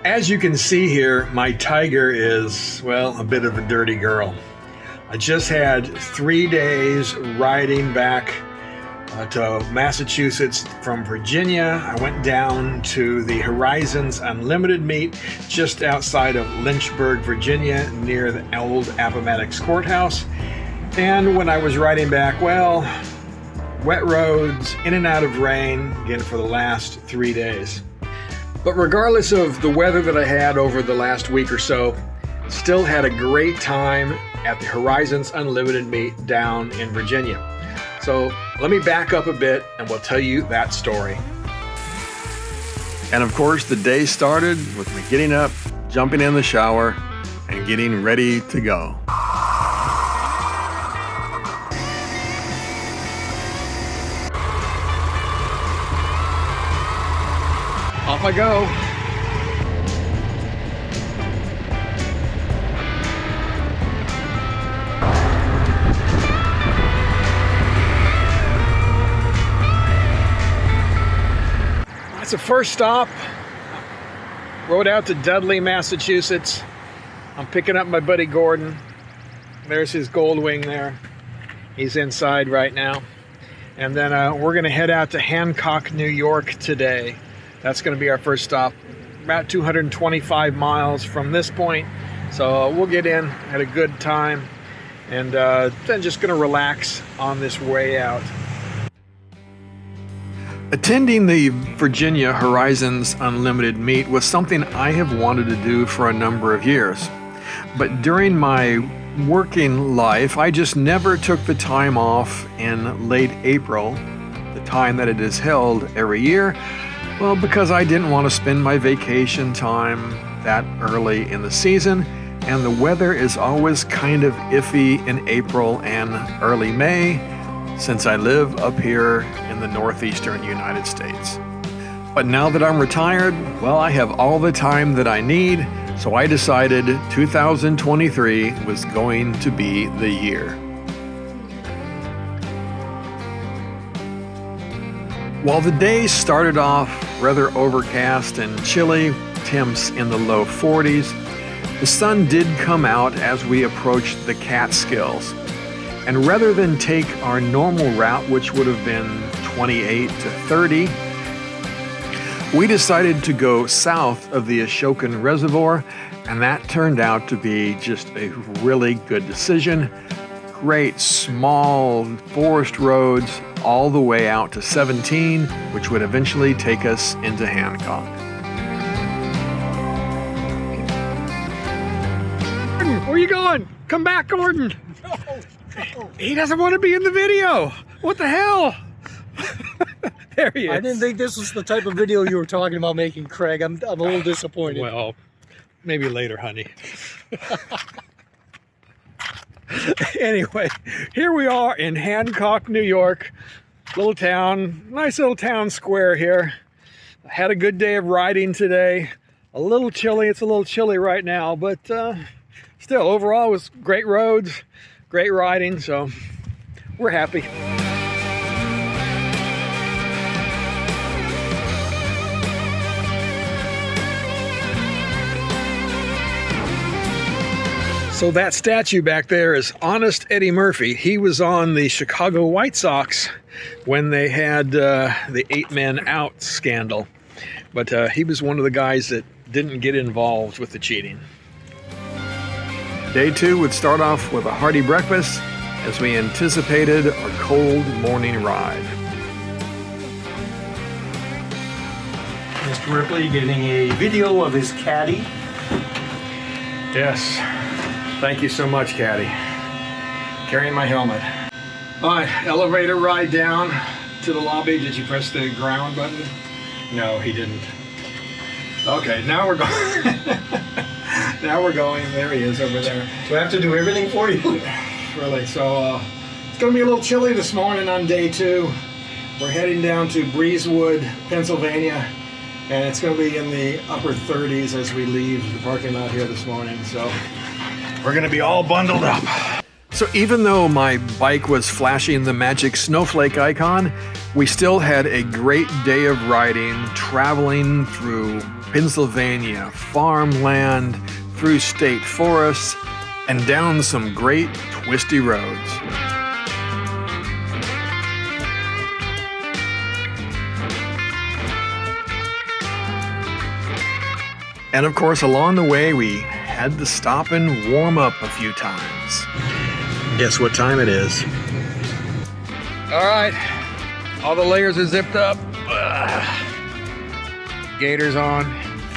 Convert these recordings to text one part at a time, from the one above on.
As you can see here, my Tiger is, well, a bit of a dirty girl. I just had 3 days riding back to Massachusetts from Virginia. I went down to the Horizons Unlimited meet just outside of Lynchburg, Virginia, near the old Appomattox Courthouse. And when I was riding back, well, wet roads, in and out of rain, again for the last 3 days. But regardless of the weather that I had over the last week or so, still had a great time at the Horizons Unlimited meet down in Virginia. So let me back up a bit and we'll tell you that story. And of course, the day started with me getting up, jumping in the shower, and getting ready to go. Off I go. That's the first stop. Rode out to Dudley, Massachusetts. I'm picking up my buddy Gordon. There's his Goldwing there. He's inside right now. And then we're gonna head out to Hancock, New York today. That's going to be our first stop, about 225 miles from this point. So we'll get in, had a good time, and then just going to relax on this way out. Attending the Virginia Horizons Unlimited meet was something I have wanted to do for a number of years. But during my working life, I just never took the time off in late April, the time that it is held every year. Well, because I didn't want to spend my vacation time that early in the season, and the weather is always kind of iffy in April and early May, since I live up here in the northeastern United States. But now that I'm retired, well, I have all the time that I need, so I decided 2023 was going to be the year. While the day started off rather overcast and chilly, temps in the low 40s, the sun did come out as we approached the Catskills. And rather than take our normal route, which would have been 28 to 30, we decided to go south of the Ashokan Reservoir, and that turned out to be just a really good decision. Great small forest roads all the way out to 17, which would eventually take us into Hancock. Where are you going? Come back, Gordon. No. He doesn't want to be in the video. What the hell? There he is. I didn't think this was the type of video you were talking about making, Craig. I'm a little disappointed. Well, maybe later, honey. Anyway, here we are in Hancock, New York. Little town, nice little town square here. I had a good day of riding today. A little chilly, it's a little chilly right now, but still, overall it was great roads, great riding, so we're happy. So that statue back there is Honest Eddie Murphy. He was on the Chicago White Sox when they had the 8 men out scandal. But he was one of the guys that didn't get involved with the cheating. Day 2 would start off with a hearty breakfast as we anticipated our cold morning ride. Mr. Ripley getting a video of his caddy. Yes. Thank you so much, Caddy. Carrying my helmet. All right, elevator ride down to the lobby. Did you press the ground button? No, he didn't. Okay, now we're going. Now we're going. There he is over there. Do I have to do everything for you? Really, so it's going to be a little chilly this morning on day 2. We're heading down to Breezewood, Pennsylvania, and it's going to be in the upper 30s as we leave the parking lot here this morning. So we're going to be all bundled up. So even though my bike was flashing the magic snowflake icon, we still had a great day of riding, traveling through Pennsylvania, farmland, through state forests, and down some great twisty roads. And of course, along the way, we had to stop and warm up a few times. Guess what time it is? All right, all the layers are zipped up. Gaiters on,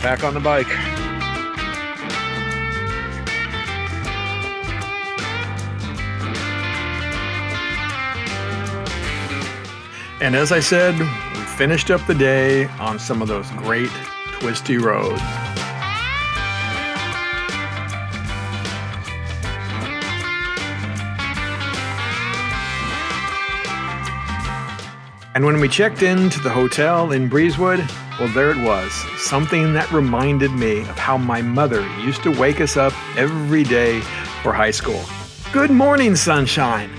back on the bike. And as I said, we finished up the day on some of those great twisty roads. And when we checked into the hotel in Breezewood, well, there it was, something that reminded me of how my mother used to wake us up every day for high school. Good morning, sunshine.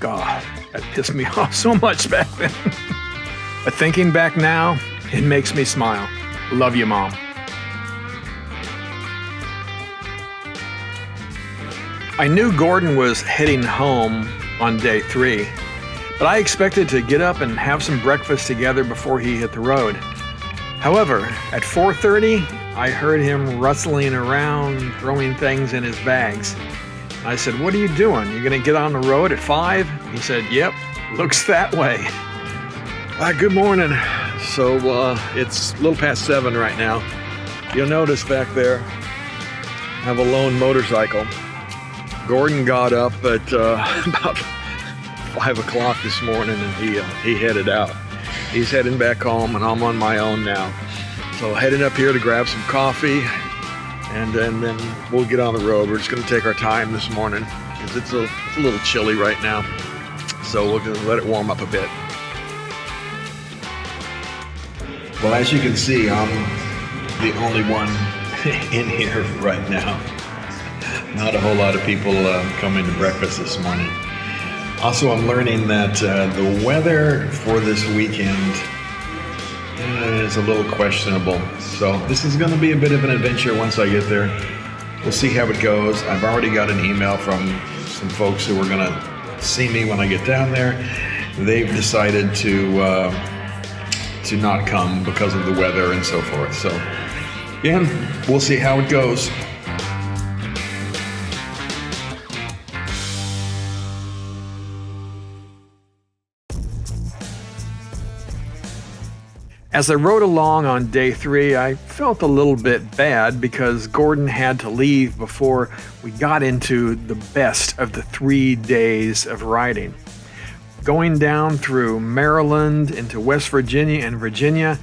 God, that pissed me off so much back then. But thinking back now, it makes me smile. Love you, Mom. I knew Gordon was heading home on day 3. But I expected to get up and have some breakfast together before he hit the road. However, at 4:30, I heard him rustling around, throwing things in his bags. I said, "What are you doing? You gonna get on the road at 5?" He said, "Yep, looks that way." Good morning. So it's a little past 7 right now. You'll notice back there, I have a lone motorcycle. Gordon got up at about 5 o'clock this morning and he headed out. He's heading back home and I'm on my own now. So heading up here to grab some coffee and then we'll get on the road. We're just going to take our time this morning because it's a little chilly right now. So we're going to let it warm up a bit. Well, as you can see, I'm the only one in here right now. Not a whole lot of people coming to breakfast this morning. Also, I'm learning that the weather for this weekend is a little questionable. So this is going to be a bit of an adventure once I get there. We'll see how it goes. I've already got an email from some folks who are going to see me when I get down there. They've decided to not come because of the weather and so forth. So, yeah, we'll see how it goes. As I rode along on day 3, I felt a little bit bad because Gordon had to leave before we got into the best of the 3 days of riding. Going down through Maryland into West Virginia and Virginia,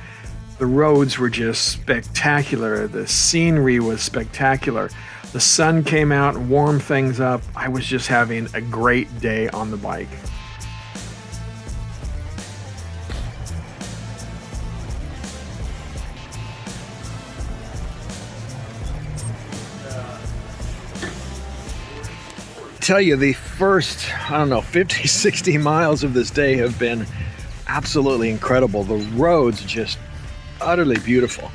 the roads were just spectacular. The scenery was spectacular. The sun came out and warmed things up. I was just having a great day on the bike. Tell you, the first, 50, 60 miles of this day have been absolutely incredible. The roads just utterly beautiful.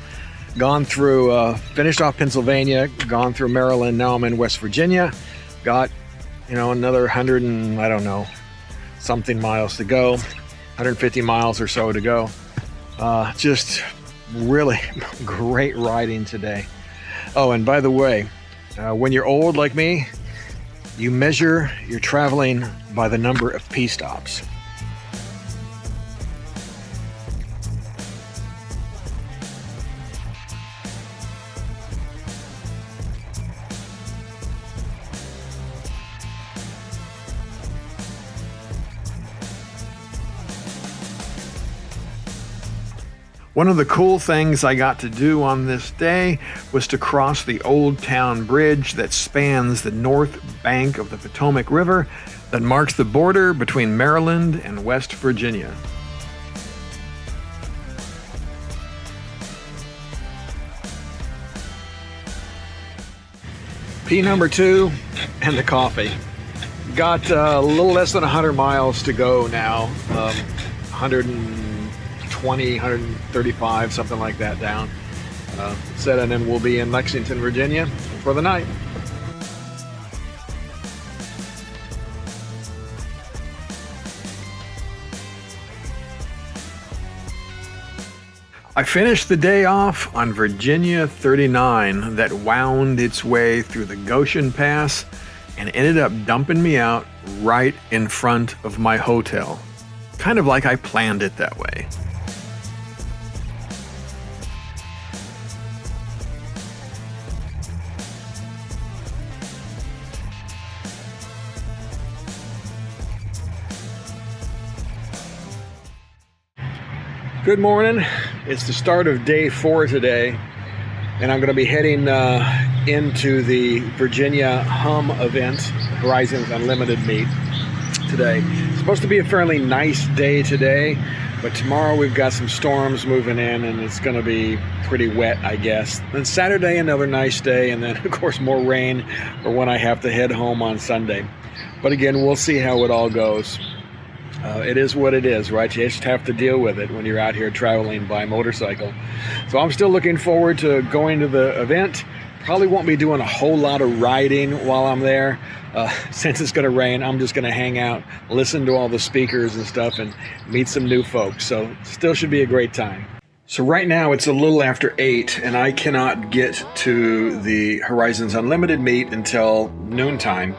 Gone through, finished off Pennsylvania, gone through Maryland, now I'm in West Virginia. Got, another 100 and, something miles to go, 150 miles or so to go. Just really great riding today. Oh, and by the way, when you're old like me, you measure your traveling by the number of P-stops. One of the cool things I got to do on this day was to cross the Old Town Bridge that spans the north bank of the Potomac River that marks the border between Maryland and West Virginia. P number 2 and the coffee. Got a little less than 100 miles to go now. 120, 135, something like that down. And then we'll be in Lexington, Virginia for the night. I finished the day off on Virginia 39 that wound its way through the Goshen Pass and ended up dumping me out right in front of my hotel. Kind of like I planned it that way. Good morning. It's the start of day 4 today, and I'm going to be heading into the Virginia Hum event, Horizons Unlimited meet today. It's supposed to be a fairly nice day today, but tomorrow we've got some storms moving in, and it's going to be pretty wet, I guess. Then Saturday, another nice day, and then of course more rain for when I have to head home on Sunday. But again, we'll see how it all goes. It is what it is, right? You just have to deal with it when you're out here traveling by motorcycle. So I'm still looking forward to going to the event. Probably won't be doing a whole lot of riding while I'm there. Since it's going to rain, I'm just going to hang out, listen to all the speakers and stuff, and meet some new folks. So still should be a great time. So right now it's a little after 8, and I cannot get to the Horizons Unlimited meet until noontime.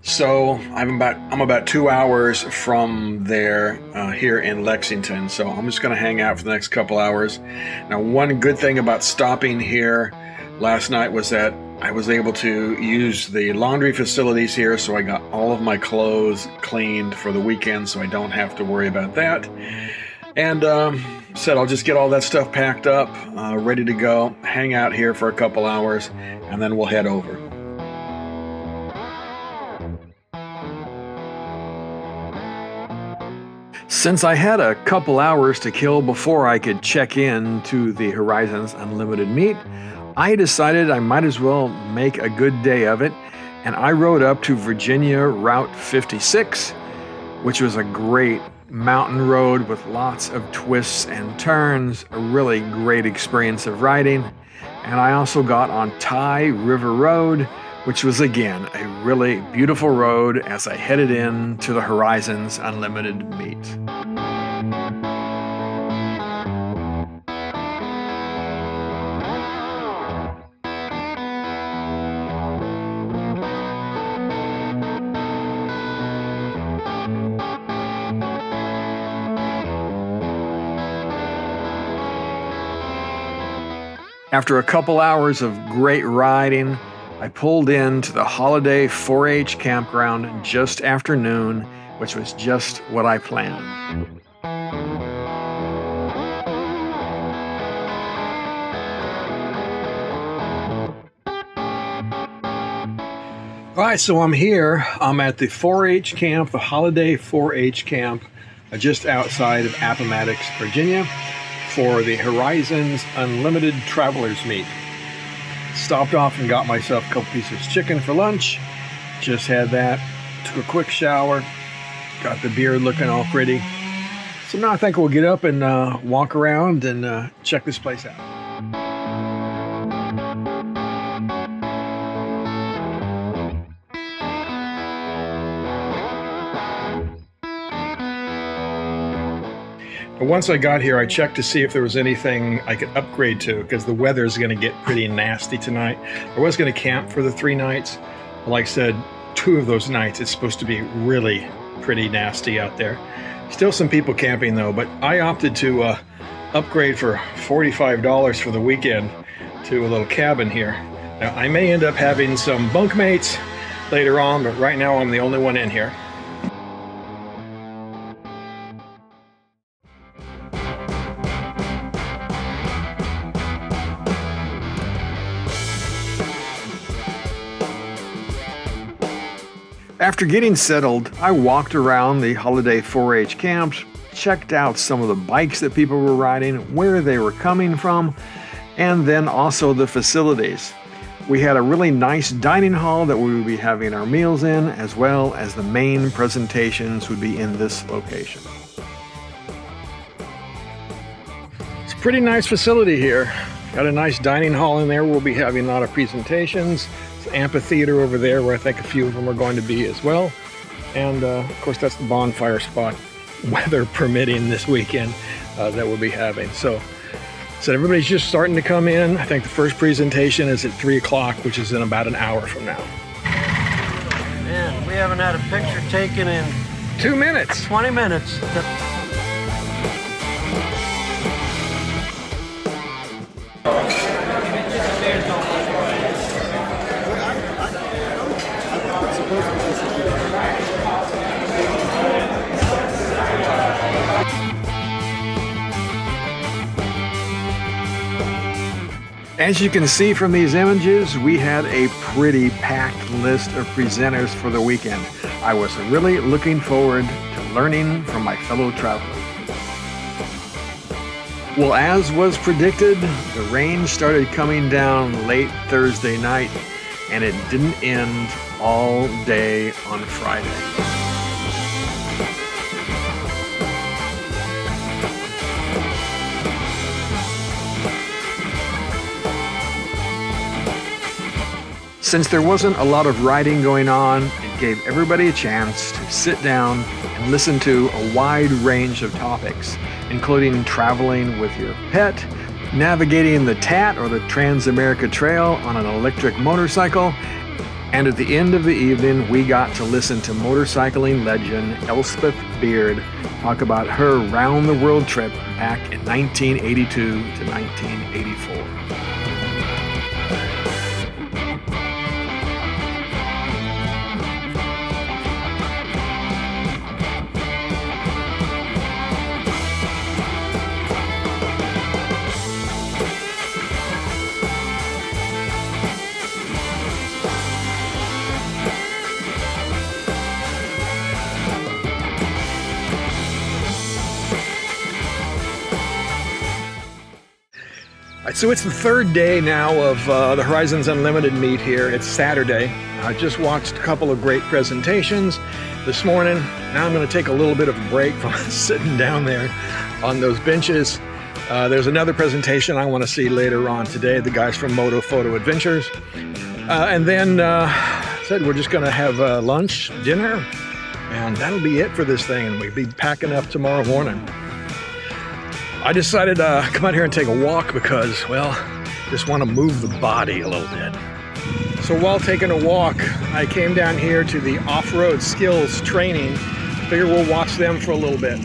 So I'm about 2 hours from there here in Lexington. So I'm just going to hang out for the next couple hours. Now, one good thing about stopping here last night was that I was able to use the laundry facilities here. So I got all of my clothes cleaned for the weekend, so I don't have to worry about that. And said I'll just get all that stuff packed up, ready to go, hang out here for a couple hours, and then we'll head over. Since I had a couple hours to kill before I could check in to the Horizons Unlimited meet, I decided I might as well make a good day of it, and I rode up to Virginia Route 56, which was a great mountain road with lots of twists and turns, a really great experience of riding. And I also got on Tye River Road, which was again a really beautiful road as I headed in to the Horizons Unlimited meet. After a couple hours of great riding, I pulled into the Holiday 4-H campground just after noon, which was just what I planned. All right, so I'm here. I'm at the 4-H camp, the Holiday 4-H camp, just outside of Appomattox, Virginia, for the Horizons Unlimited Travelers Meet. Stopped off and got myself a couple pieces of chicken for lunch. Just had that. Took a quick shower. Got the beard looking all pretty. So now I think we'll get up and walk around and check this place out. But once I got here, I checked to see if there was anything I could upgrade to, because the weather is going to get pretty nasty tonight. I was going to camp for the 3 nights. But like I said, 2 of those nights it's supposed to be really pretty nasty out there. Still some people camping though, but I opted to upgrade for $45 for the weekend to a little cabin here. Now, I may end up having some bunkmates later on, but right now I'm the only one in here. After getting settled, I walked around the Holiday 4-H camps, checked out some of the bikes that people were riding, where they were coming from, and then also the facilities. We had a really nice dining hall that we would be having our meals in, as well as the main presentations would be in this location. It's a pretty nice facility here. Got a nice dining hall in there. We'll be having a lot of presentations. It's an amphitheater over there where I think a few of them are going to be as well. And of course, that's the bonfire spot, weather permitting this weekend, that we'll be having. So everybody's just starting to come in. I think the first presentation is at 3 o'clock, which is in about an hour from now. Man, we haven't had a picture taken in 2 minutes. 20 minutes. As you can see from these images, we had a pretty packed list of presenters for the weekend. I was really looking forward to learning from my fellow travelers. Well, as was predicted, the rain started coming down late Thursday night, and it didn't end all day on Friday. Since there wasn't a lot of riding going on, it gave everybody a chance to sit down and listen to a wide range of topics, including traveling with your pet, navigating the TAT or the Trans-America Trail on an electric motorcycle, and at the end of the evening, we got to listen to motorcycling legend Elspeth Beard talk about her round-the-world trip back in 1982 to 1984. So it's the third day now of the Horizons Unlimited meet here. It's Saturday. I just watched a couple of great presentations this morning. Now I'm going to take a little bit of a break from sitting down there on those benches. There's another presentation I want to see later on today, the guys from Moto Photo Adventures. And then said we're just going to have lunch, dinner, and that'll be it for this thing. And we'll be packing up tomorrow morning. I decided to come out here and take a walk because, well, just want to move the body a little bit. So while taking a walk, I came down here to the off-road skills training. Figure we'll watch them for a little bit.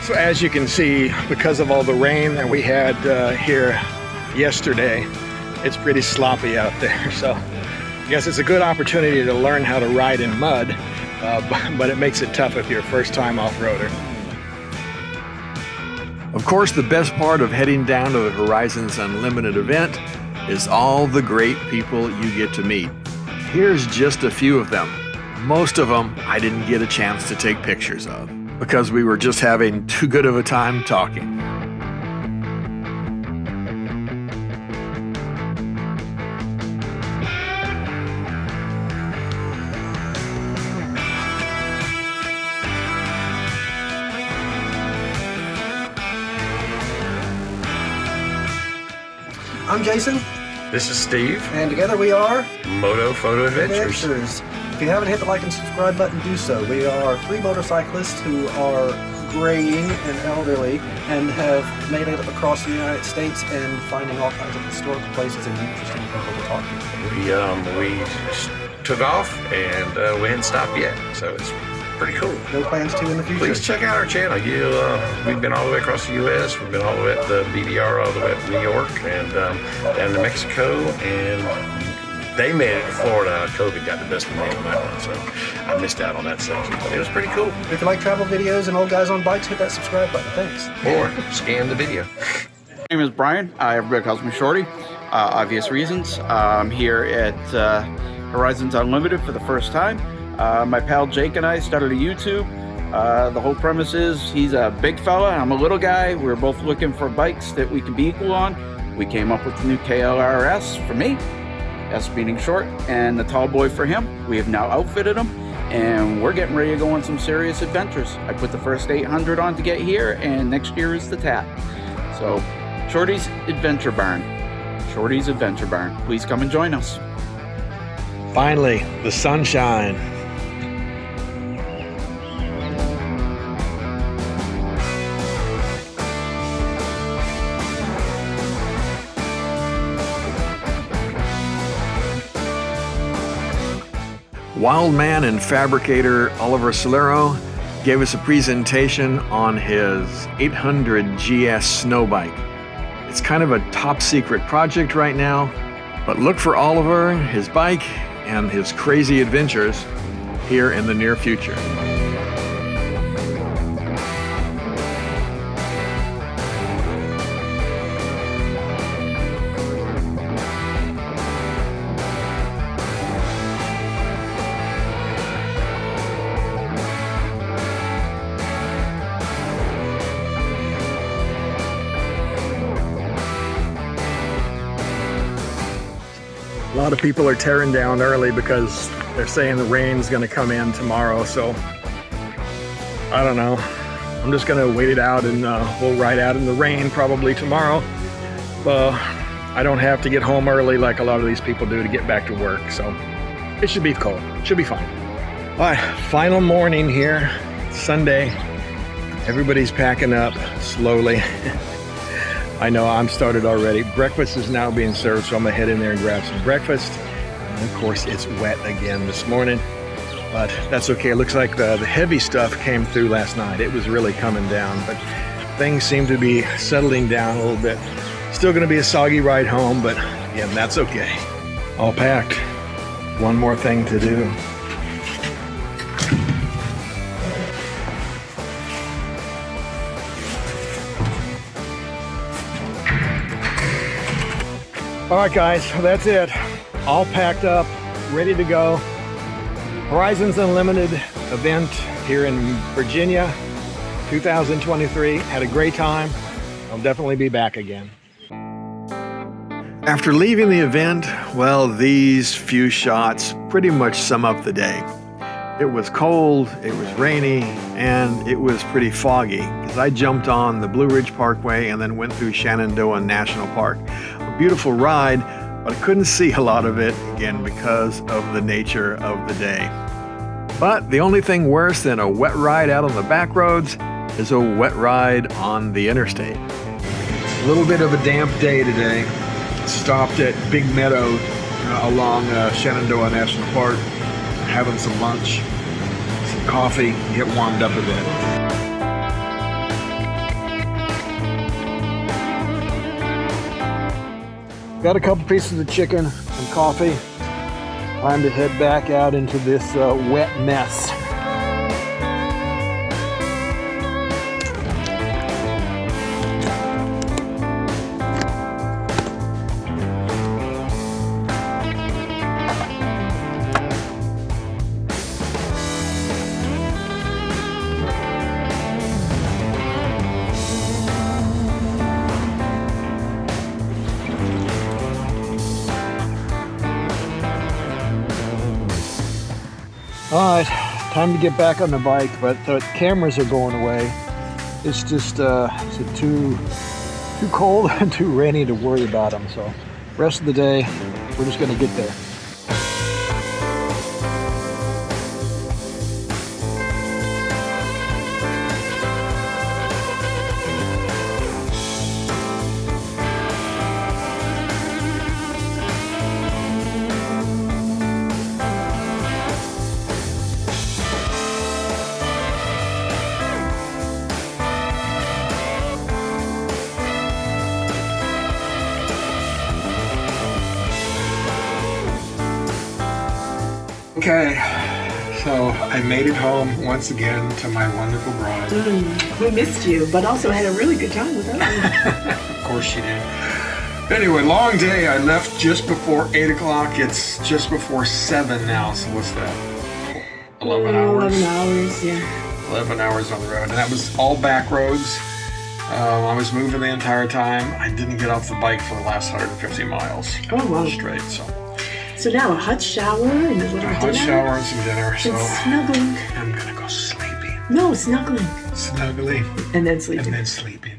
So as you can see, because of all the rain that we had here yesterday, it's pretty sloppy out there. So I guess it's a good opportunity to learn how to ride in mud, but it makes it tough if you're a first-time off-roader. Of course, the best part of heading down to the Horizons Unlimited event is all the great people you get to meet. Here's just a few of them. Most of them I didn't get a chance to take pictures of, because we were just having too good of a time talking. I'm Jason. This is Steve. And together we are Moto Photo Adventures. If you haven't hit the like and subscribe button, do so. We are 3 motorcyclists who are graying and elderly and have made it across the United States and finding all kinds of historical places and interesting people to talk to. We took off and we hadn't stopped yet, so it's pretty cool. No plans to in the future. Please check out our channel. We've been all the way across the U.S. We've been all the way up the BDR, all the way up to New York, and down to Mexico, and they made it to Florida. COVID got the best of them on that one. So I missed out on that section, but it was pretty cool. If you like travel videos and old guys on bikes, hit that subscribe button. Thanks. Or scan the video. My name is Brian. Everybody calls me Shorty. Obvious reasons. I'm here at Horizons Unlimited for the first time. My pal Jake and I started a YouTube. The whole premise is he's a big fella, I'm a little guy. We're both looking for bikes that we can be equal on. We came up with the new KLRS for me, S meaning short, and the tall boy for him. We have now outfitted him, and we're getting ready to go on some serious adventures. I put the first 800 on to get here, and next year is the tap. So, Shorty's Adventure Barn. Shorty's Adventure Barn. Please come and join us. Finally, the sunshine. Wildman and fabricator Oliver Solero gave us a presentation on his 800 GS snow bike. It's kind of a top secret project right now, but look for Oliver, his bike, and his crazy adventures here in the near future. A lot of people are tearing down early because they're saying the rain's gonna come in tomorrow, so I don't know. I'm just gonna wait it out and we'll ride out in the rain probably tomorrow. I don't have to get home early like a lot of these people do to get back to work, so it should be cold. It should be fine. All right, final morning here, Sunday. Everybody's packing up slowly. I know I'm started already. Breakfast is now being served, so I'm gonna head in there and grab some breakfast. And of course, it's wet again this morning, but that's okay. It looks like the heavy stuff came through last night. It was really coming down, but things seem to be settling down a little bit. Still gonna be a soggy ride home, but again, that's okay. All packed. One more thing to do. All right, guys, that's it. All packed up, ready to go. Horizons Unlimited event here in Virginia, 2023. Had a great time. I'll definitely be back again. After leaving the event, well, these few shots pretty much sum up the day. It was cold, it was rainy, and it was pretty foggy because I jumped on the Blue Ridge Parkway and then went through Shenandoah National Park. A beautiful ride, but I couldn't see a lot of it, again, because of the nature of the day. But the only thing worse than a wet ride out on the back roads is a wet ride on the interstate. A little bit of a damp day today. Stopped at Big Meadow along Shenandoah National Park, having some lunch, some coffee, get warmed up a bit. Got a couple pieces of chicken, some coffee. Time to head back out into this wet mess. All right, time to get back on the bike, but the cameras are going away. It's just too cold and too rainy to worry about them. So rest of the day, we're just gonna get there. Okay, So I made it home once again to my wonderful bride. We missed you, but also had a really good time without you. Of course she did. Anyway, long day. I left just before 8 o'clock. It's just before 7 now. So what's that? 11 hours. 11 hours, yeah. 11 hours on the road. And that was all back roads. I was moving the entire time. I didn't get off the bike for the last 150 miles. Oh, wow. Straight. So now a hot shower and a little A hot dinner. shower and some dinner. So And snuggling. I'm going to go sleeping. No, snuggling. Snuggling. And then sleeping. And then sleeping.